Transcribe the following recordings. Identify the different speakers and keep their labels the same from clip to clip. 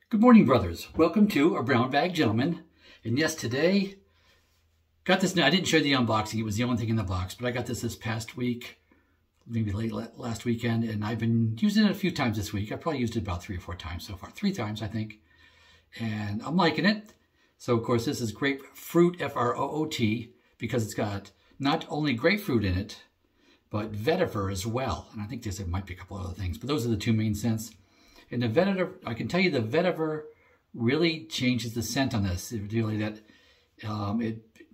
Speaker 1: Good morning, brothers. Welcome to A Brown Bag Gentleman. And yes, today, got this. Now, I didn't show the unboxing. It was the only thing in the box, but I got this past week, maybe late last weekend, and I've been using it a few times this week. I probably used it about 3 or 4 times so far. 3 times, I think. And I'm liking it. So, of course, this is Grapefruit, F-R-O-O-T, because it's got not only grapefruit in it, but vetiver as well. And I think there might be a couple other things, but those are the 2 main scents. And the vetiver, I can tell you the vetiver really changes the scent on this. It really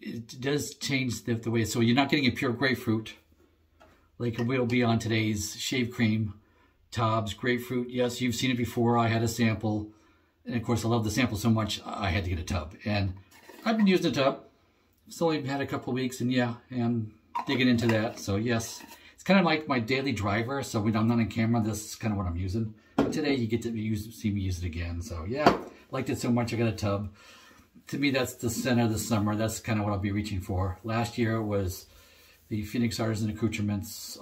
Speaker 1: it does change the way, so you're not getting a pure grapefruit like it will be on today's shave cream, TOBS Grapefruit. Yes, you've seen it before. I had a sample. And of course, I love the sample so much, I had to get a tub. And I've been using a tub. It's only had a couple of weeks, and yeah, I'm digging into that. So yes, it's kind of like my daily driver. So when I'm not on camera, this is kind of what I'm using. But today you get to see me use it again. So yeah, liked it so much, I got a tub. To me, that's the scent of the summer. That's kind of what I'll be reaching for. Last year was the Phoenix Artisan Accoutrements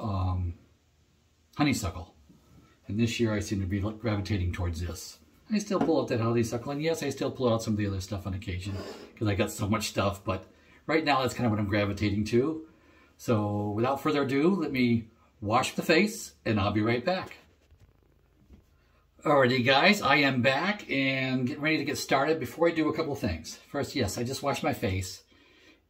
Speaker 1: Honeysuckle. And this year I seem to be gravitating towards this. I still pull out that honeysuckle, and yes, I still pull out some of the other stuff on occasion because I got so much stuff, but right now that's kind of what I'm gravitating to. So without further ado, let me wash the face and I'll be right back. Alrighty guys, I am back and getting ready to get started. Before I do a couple of things. First, yes, I just washed my face,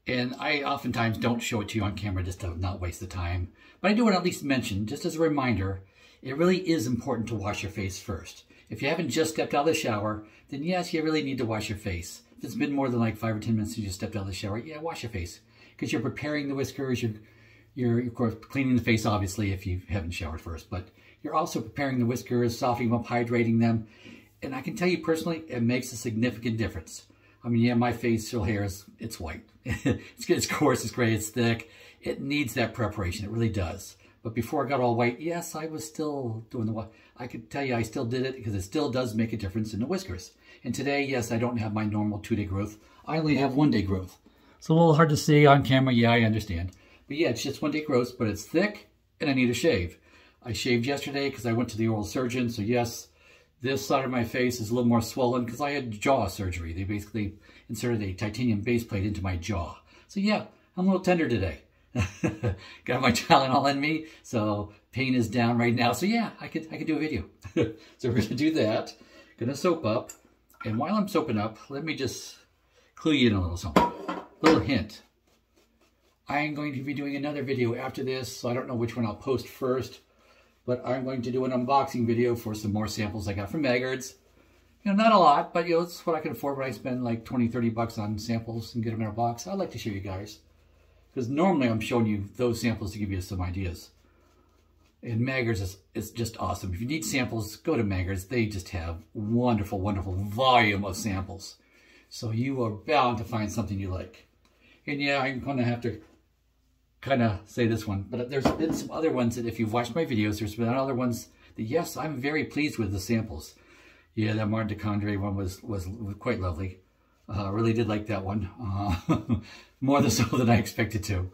Speaker 1: and I oftentimes don't show it to you on camera just to not waste the time, but I do want to at least mention, just as a reminder, it really is important to wash your face first. If you haven't just stepped out of the shower, then yes, you really need to wash your face. If it's been more than like 5 or 10 minutes since you stepped out of the shower, yeah, wash your face. Because you're preparing the whiskers, you're of course cleaning the face obviously if you haven't showered first, but you're also preparing the whiskers, softening them up, hydrating them. And I can tell you personally, it makes a significant difference. I mean, yeah, my facial hair it's white. It's coarse, it's gray, it's thick. It needs that preparation, it really does. But before I got all white, yes, I was still doing the white. I could tell you I still did it because it still does make a difference in the whiskers. And today, yes, I don't have my normal 2-day growth. I only have 1-day growth. It's a little hard to see on camera, yeah, I understand. But yeah, it's just 1-day growth, but it's thick and I need a shave. I shaved yesterday because I went to the oral surgeon. So yes, this side of my face is a little more swollen because I had jaw surgery. They basically inserted a titanium base plate into my jaw. So yeah, I'm a little tender today. Got my Tylenol in me, so pain is down right now. So yeah, I could do a video. So we're gonna do that. Gonna soap up, and while I'm soaping up, let me just clue you in a little something. Little hint. I am going to be doing another video after this, so I don't know which one I'll post first, but I'm going to do an unboxing video for some more samples I got from Maggard's. You know, not a lot, but you know, it's what I can afford when I spend like 20, 30 bucks on samples and get them in a box. I'd like to show you guys. Because normally I'm showing you those samples to give you some ideas. And Maggard's is just awesome. If you need samples, go to Maggard's. They just have wonderful, wonderful volume of samples. So you are bound to find something you like. And yeah, I'm going to have to kind of say this one. But there's been some other ones that if you've watched my videos, there's been other ones that, yes, I'm very pleased with the samples. Yeah, that Martin de Condre one was quite lovely. Really did like that one. More so than I expected to.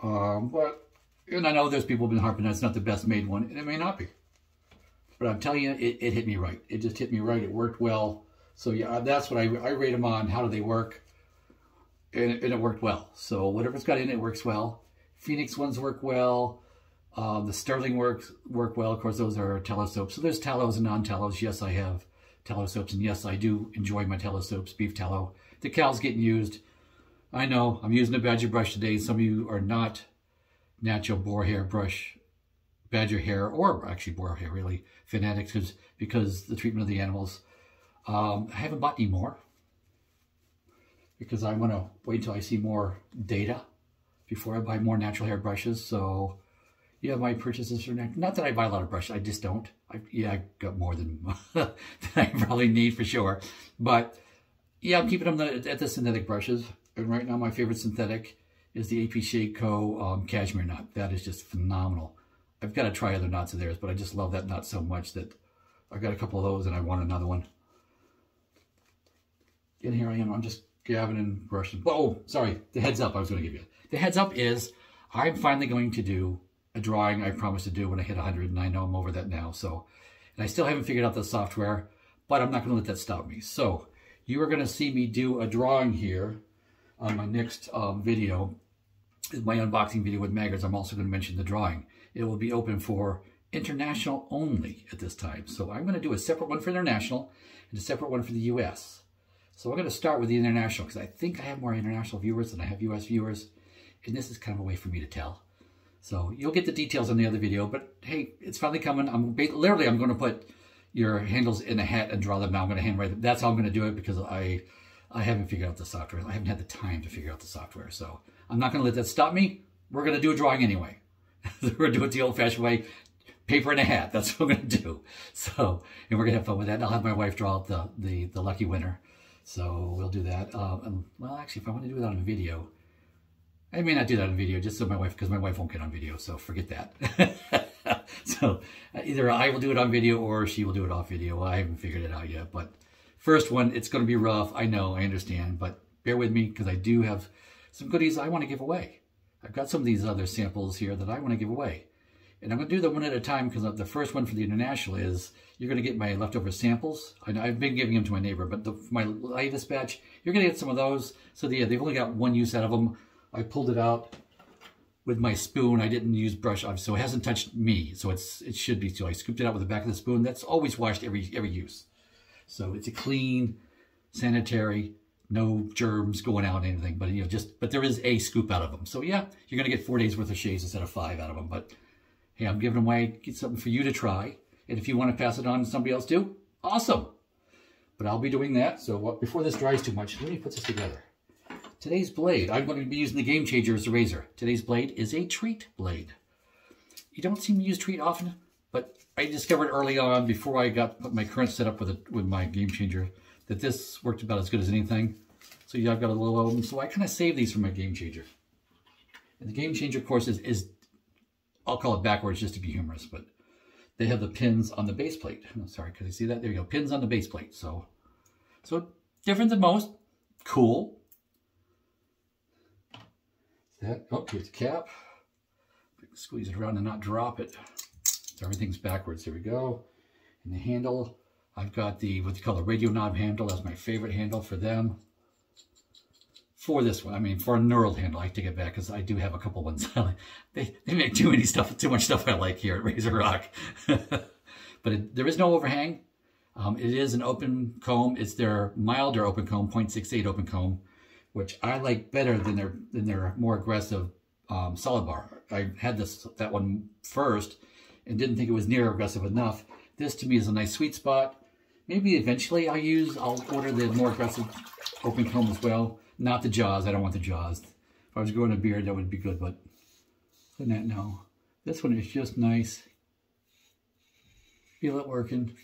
Speaker 1: And I know there's people who've been harping that it's not the best made one, and it may not be. But I'm telling you, it hit me right. It just hit me right. It worked well. So yeah, that's what I rate them on. How do they work? And it worked well. So whatever's got in it works well. Phoenix ones work well. The Sterling work well. Of course, those are tallow soaps. So there's tallows and non-tallows. Yes, I have tallow soaps, and yes, I do enjoy my tallow soaps, beef tallow. The Cal's getting used. I know, I'm using a badger brush today. Some of you are not natural boar hair brush, badger hair, or actually boar hair really, fanatics because the treatment of the animals. I haven't bought any more because I want to wait until I see more data before I buy more natural hair brushes. So yeah, my purchases are not that I buy a lot of brushes, I just don't. I got more than I probably need for sure. But yeah, I'm keeping them at the synthetic brushes. And right now my favorite synthetic is the AP Shade Co. Cashmere knot. That is just phenomenal. I've got to try other knots of theirs, but I just love that knot so much that I got a couple of those and I want another one. And here I am, I'm just grabbing and brushing. Oh, sorry, the heads up I was going to give you. The heads up is I'm finally going to do a drawing I promised to do when I hit 100, and I know I'm over that now. So, and I still haven't figured out the software, but I'm not going to let that stop me. So you are going to see me do a drawing here on my next video, my unboxing video with Maggers. I'm also going to mention the drawing. It will be open for international only at this time. So I'm going to do a separate one for international and a separate one for the US. So we're going to start with the international because I think I have more international viewers than I have US viewers. And this is kind of a way for me to tell. So you'll get the details on the other video, but hey, it's finally coming. I'm going to put your handles in a hat and draw them now. I'm going to handwrite them. That's how I'm going to do it because I haven't figured out the software. I haven't had the time to figure out the software. So I'm not going to let that stop me. We're going to do a drawing anyway. We're going to do it the old-fashioned way. Paper and a hat. That's what we're going to do. So, and we're going to have fun with that. And I'll have my wife draw out the lucky winner. So we'll do that. Well, actually, if I want to do it on video, I may not do that on video just so my wife, because my wife won't get on video, so forget that. So either I will do it on video or she will do it off video. I haven't figured it out yet, but first one, it's going to be rough. I know, I understand, but bear with me because I do have some goodies I want to give away. I've got some of these other samples here that I want to give away. And I'm going to do them one at a time because the first one for the international is you're going to get my leftover samples. I've been giving them to my neighbor, but my latest batch, you're going to get some of those. So they've only got one use out of them. I pulled it out with my spoon. I didn't use brush, so it hasn't touched me. So it should be. So I scooped it out with the back of the spoon. That's always washed every use. So it's a clean, sanitary, no germs going out, anything. But but there is a scoop out of them. So yeah, you're gonna get 4 days worth of shaves instead of 5 out of them. But hey, I'm giving them away. Get something for you to try. And if you want to pass it on to somebody else too, awesome. But I'll be doing that. So before this dries too much, let me put this together. Today's blade, I'm going to be using the Gamechanger as a razor. Today's blade is a Treet blade. You don't see me use Treet often, but I discovered early on, before I put my current setup with my Gamechanger, that this worked about as good as anything. So yeah, I've got a little of them. So I kind of save these for my Gamechanger. And the Gamechanger, of course, is I'll call it backwards just to be humorous, but they have the pins on the base plate. Oh, sorry, can you see that? There you go, pins on the base plate. So different than most. Cool. Oh, here's the cap. Squeeze it around and not drop it. So everything's backwards. There we go. And the handle, I've got what they call the radio knob handle. That's my favorite handle for them. For this one, I mean, for a knurled handle, I take it back because I do have a couple ones. They make too much stuff I like here at Razorock. But there is no overhang. It is an open comb. It's their milder open comb, 0.68 open comb, which I like better than their more aggressive solid bar. I had that one first and didn't think it was near aggressive enough. This to me is a nice sweet spot. Maybe eventually I'll order the more aggressive open comb as well. Not the jaws. I don't want the jaws. If I was growing a beard, that would be good, but other than that, no. This one is just nice. Feel it working.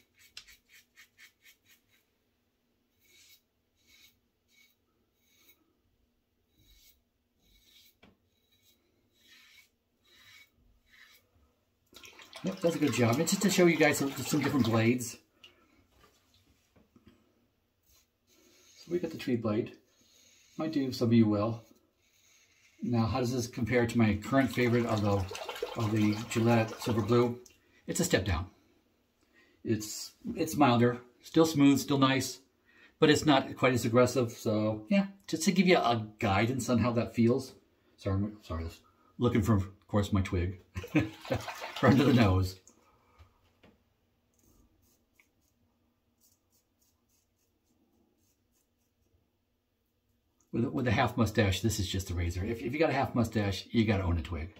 Speaker 1: Yep, does a good job. It's just to show you guys some different blades. So we got the Treet blade. Might do, some of you will. Now, how does this compare to my current favorite of the Gillette Silver Blue? It's a step down. It's milder, still smooth, still nice, but it's not quite as aggressive. So yeah, just to give you a guidance on how that feels. Sorry, looking for, of course, my twig. Right under the nose. With a half mustache, this is just a razor. If you got a half mustache, you got to own a twig.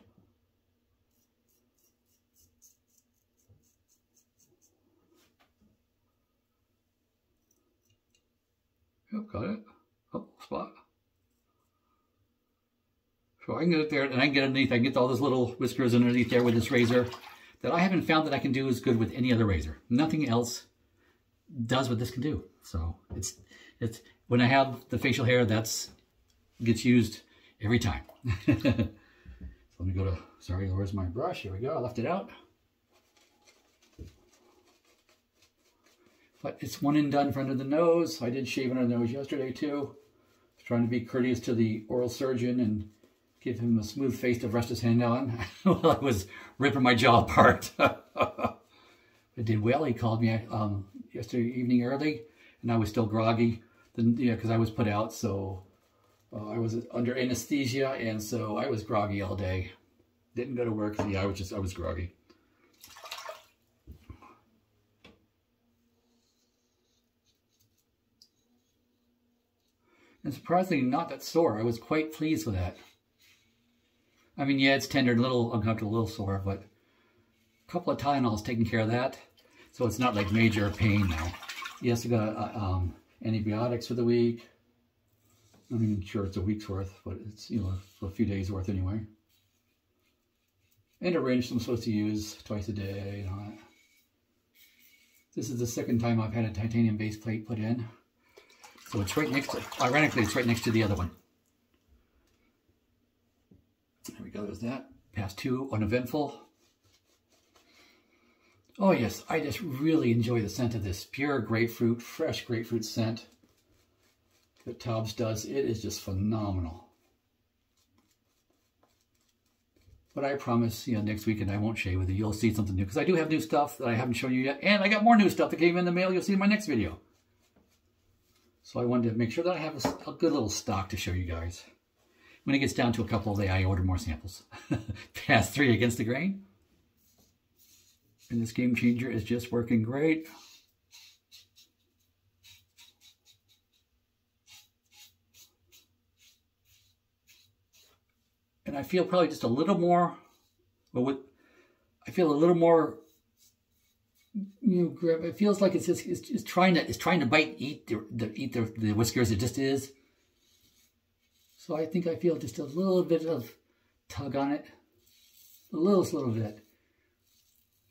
Speaker 1: Yep, got it. Oh, spot. So I can get it there, and I can get underneath. I can get all those little whiskers underneath there with this razor that I haven't found that I can do as good with any other razor. Nothing else does what this can do. So it's when I have the facial hair, gets used every time. So let me go to, sorry, where's my brush? Here we go, I left it out. But it's one and done for under the nose. I did shave under the nose yesterday too. Trying to be courteous to the oral surgeon and give him a smooth face to rest his hand on while I was ripping my jaw apart. It did well. He called me. yesterday evening early, and I was still groggy. Then, yeah, because I was put out, so I was under anesthesia, and so I was groggy all day. Didn't go to work. So yeah, I was groggy. And surprisingly, not that sore. I was quite pleased with that. I mean, yeah, it's tender, a little uncomfortable, a little sore, but a couple of Tylenols taking care of that. So it's not like major pain now. Yes, I got antibiotics for the week. I'm not even sure it's a week's worth, but it's, you know, a few days worth anyway. And a wrench I'm supposed to use twice a day and all that. This is the second time I've had a titanium base plate put in. So it's right next to, ironically, it's right next to the other one. There we go, there's that. Pass 2, uneventful. Oh yes, I just really enjoy the scent of this pure grapefruit, fresh grapefruit scent that TOBS does. It is just phenomenal. But I promise, you know, next weekend I won't shave with you. You'll see something new, because I do have new stuff that I haven't shown you yet, and I got more new stuff that came in the mail. You'll see in my next video. So I wanted to make sure that I have a good little stock to show you guys. When it gets down to a couple of days, I order more samples. Pass 3 against the grain. And this game changer is just working great. And I feel probably just a little more, well, I feel a little more, you know, it feels like it's trying to eat the whiskers. It just is. So I think I feel just a little bit of tug on it, a little bit.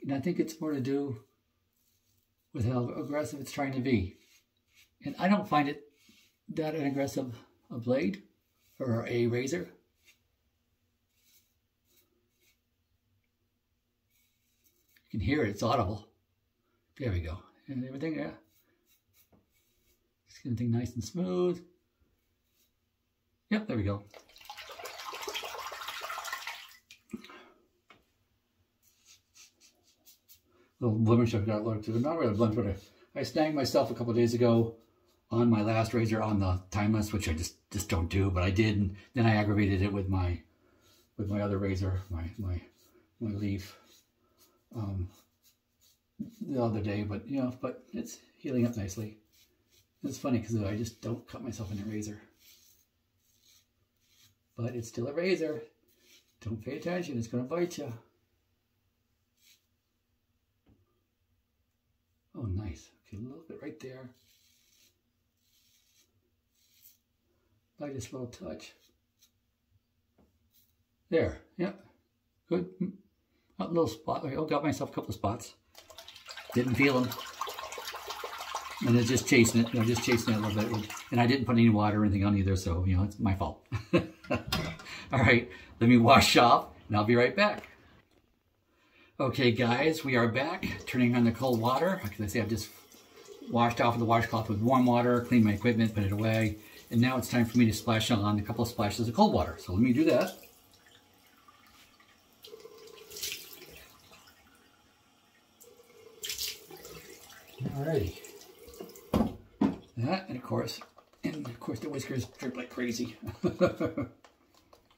Speaker 1: And I think it's more to do with how aggressive it's trying to be. And I don't find it that an aggressive a blade or a razor. You can hear it, it's audible. There we go. And everything, yeah. Just get everything nice and smooth. Yep, there we go. Little blemish I've got looked to. Not really a blemish, but I snagged myself a couple of days ago on my last razor on the timeless, which I just don't do, but I did, and then I aggravated it with my other razor, my leaf, the other day. But you know, but it's healing up nicely. It's funny because I just don't cut myself in a razor, but it's still a razor. Don't pay attention; it's going to bite you. Oh, nice. Okay, a little bit right there. Lightest little touch. There, yep. Good. A little spot. Oh, got myself a couple of spots. Didn't feel them. And it's just chasing it, you know, just chasing it a little bit. And I didn't put any water or anything on either, so, you know, it's my fault. All right, let me wash off, and I'll be right back. Okay, guys, we are back. Turning on the cold water. Like I say, I've just washed off with the washcloth with warm water, cleaned my equipment, put it away. And now it's time for me to splash on a couple of splashes of cold water. So let me do that. Alrighty. That, and of course the whiskers drip like crazy. Put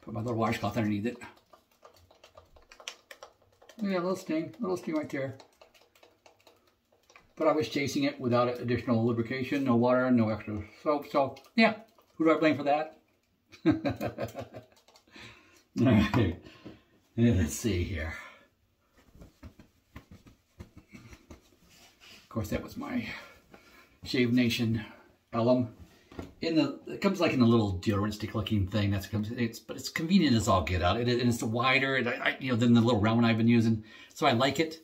Speaker 1: my little washcloth underneath it. Yeah, a little sting right there. But I was chasing it without additional lubrication, no water, no extra soap. So, yeah, who do I blame for that? All right, let's see here. Of course, that was my Shave Nation alum. It comes like in a little deodorant stick looking thing. But it's convenient as all get out. And it's wider, than the little round one I've been using. So I like it.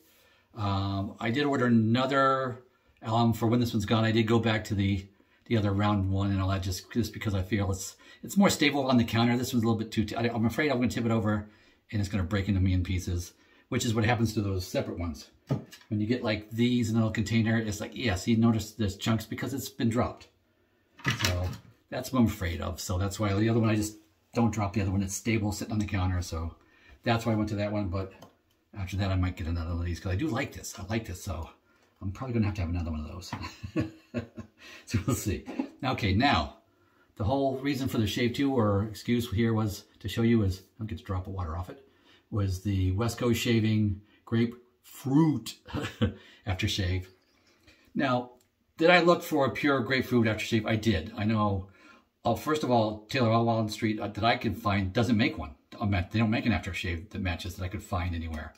Speaker 1: I did order another alum for when this one's gone. I did go back to the other round one and all that, just because I feel it's more stable on the counter. This one's a little bit too. I'm afraid I'm going to tip it over and it's going to break into me in pieces, which is what happens to those separate ones. When you get like these in a little container, it's like, yeah, see, notice there's chunks because it's been dropped. So that's what I'm afraid of. So that's why the other one, I just don't drop the other one. It's stable sitting on the counter. So that's why I went to that one. But after that, I might get another one of these because I do like this. I like this. So I'm probably going to have another one of those. So we'll see. Okay, now, the whole reason for the shave too, or excuse here, was to show you is, I'll get a drop of water off it, was the West Coast Shaving Grapefruit aftershave. Now, did I look for a pure grapefruit aftershave? I did. I know, first of all, Taylor Allwald Street that I can find doesn't make one. They don't make an aftershave that matches that I could find anywhere.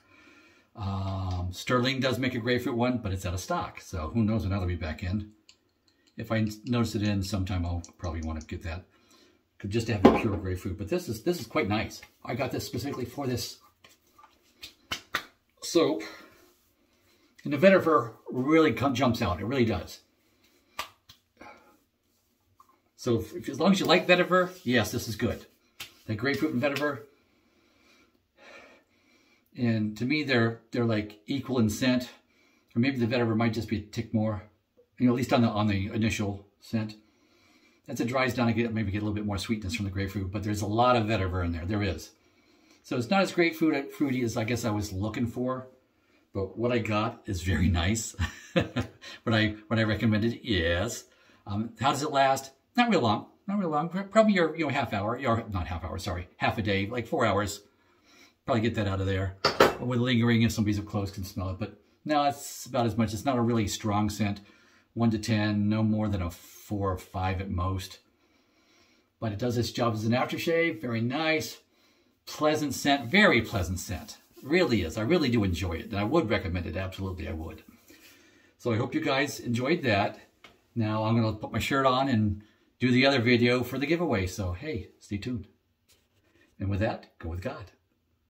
Speaker 1: Sterling does make a grapefruit one, but it's out of stock. So who knows when that'll be back in. If I notice it in sometime, I'll probably want to get that. Just to have a pure grapefruit. But this is quite nice. I got this specifically for this soap. And the vetiver really jumps out. It really does. So as long as you like vetiver, yes, this is good. The grapefruit and vetiver. And to me, they're like equal in scent. Or maybe the vetiver might just be a tick more. You know, at least on the initial scent. As it dries down, maybe get a little bit more sweetness from the grapefruit, but there's a lot of vetiver in there. There is. So it's not as fruity as I guess I was looking for, but what I got is very nice. What I recommended, yes. How does it last? Not real long. Not real long. Probably your half hour. Not half hour. Sorry, half a day, like 4 hours. Probably get that out of there. With lingering, if somebody's up close can smell it, but no, it's about as much. It's not a really strong scent. 1 to 10, no more than a 4 or 5 at most. But it does its job as an aftershave. Very nice. Pleasant scent. Very pleasant scent. Really is. I really do enjoy it. And I would recommend it. Absolutely, I would. So I hope you guys enjoyed that. Now I'm going to put my shirt on and do the other video for the giveaway. So, hey, stay tuned. And with that, go with God.